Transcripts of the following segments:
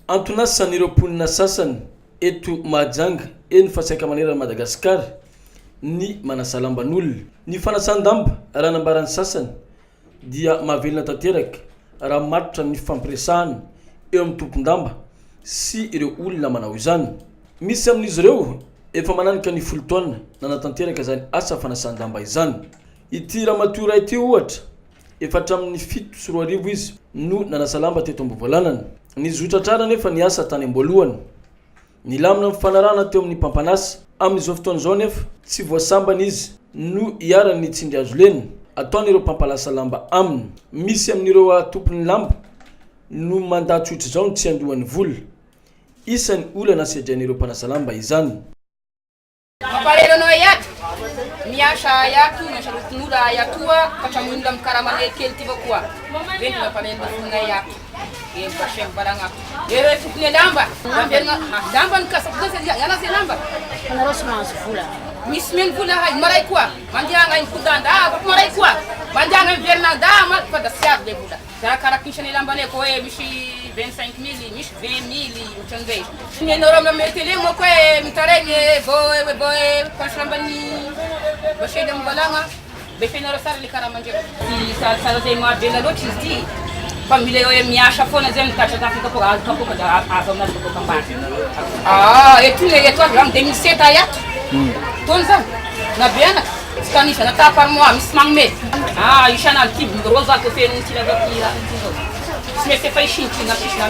Antonasan'ireo mponina sasany eto Mahajanga eny Fasaika-Manera Madagasikara ny manasalamban'olona. Ny fanasan-damba raha nambaran'ny sasany dia mahavelona tanteraka raha matotra ny fampiresahana eo amin'ny tompon-damba sy ireo olona manao izany. Misy amin'izy ireo efa mananika ny folo taona nanatanteraka izany asa fanasan-damba izany. Ity ramatoa iray ity ohatra efa hatramin'ny 7 sy 4 arivo izy no nanasalamba teto Ambovoalanana. Nizotra tsara nefa ny asa tany am-boalohany. Nilamina mifanarahana teo amin'ny Pampanasa. Amin'izao fotoana izao nefa tsy voasambana izy no hiara ny tsindry azo lena ataon'ireo mpampalasa lamba aminy. Misy amin'ireo tompon'ny lamba no mandatsotra izao ny tsy andohan'ny vola. Isan'ny olana sedran'ireo mpanasa lamba izany. Mamparelanao yato miasa yato nasarotin'ola yatoa katramon'olona mikaramane kely ty koa venty mamparelanao yato e bashem balagna ere tokony lamba lamba ny kasapodasa yana se lamba anareo somance vola misy men vola hay maray koa mandianga ny kodanda ko maray koa mandianga ny vernanda ma fa da siab le vola karakaraky isany lamba ne ko e misy 25 000 misy 20 000 utangay ni normal me tele mo ko e mitaregny boy konslambani basheda mbalanga befenero sar le karamanje ti sal zay ma bela lochi ti famille yo miasha fona zay mitacha tafika ko alto ko da azona ko kambana etune yeto gram 2007 ayat tonza na biana stanisha na ta par mois mis mangme ishana tib roza ko fe ntila gatira se me fai shinti na kishna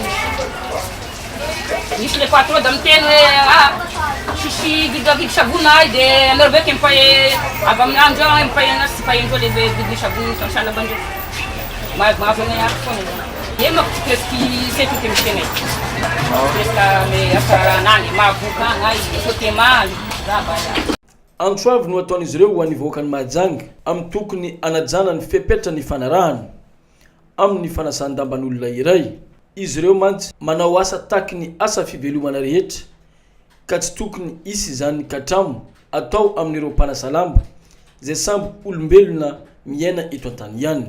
nisle 4 dam teno shishi gidagi shabuna de norbe kempaye abamnanjo empaye na sipaye njole be gidagi shabuna shala banjo mas on est à fond. Et moi, qu'est-ce qui c'est tout que je connais. Qu'est-ce que mais afara nani ma buka ngai sote mal zabaya. Antoavy no ataon'izy ireo ho anivoakany Mahajanga amin'ny tokony anajana ny fepetra ny fanarahana amin'ny fanasan-damban'olona iray. Izy ireo mantsy manao asa taky ny asa fivelomana rehetra ka tsy tokony isy izany katramo atao amin'ireo mpanasa lamba zay samby olombelona miaina eto an-tany ihany.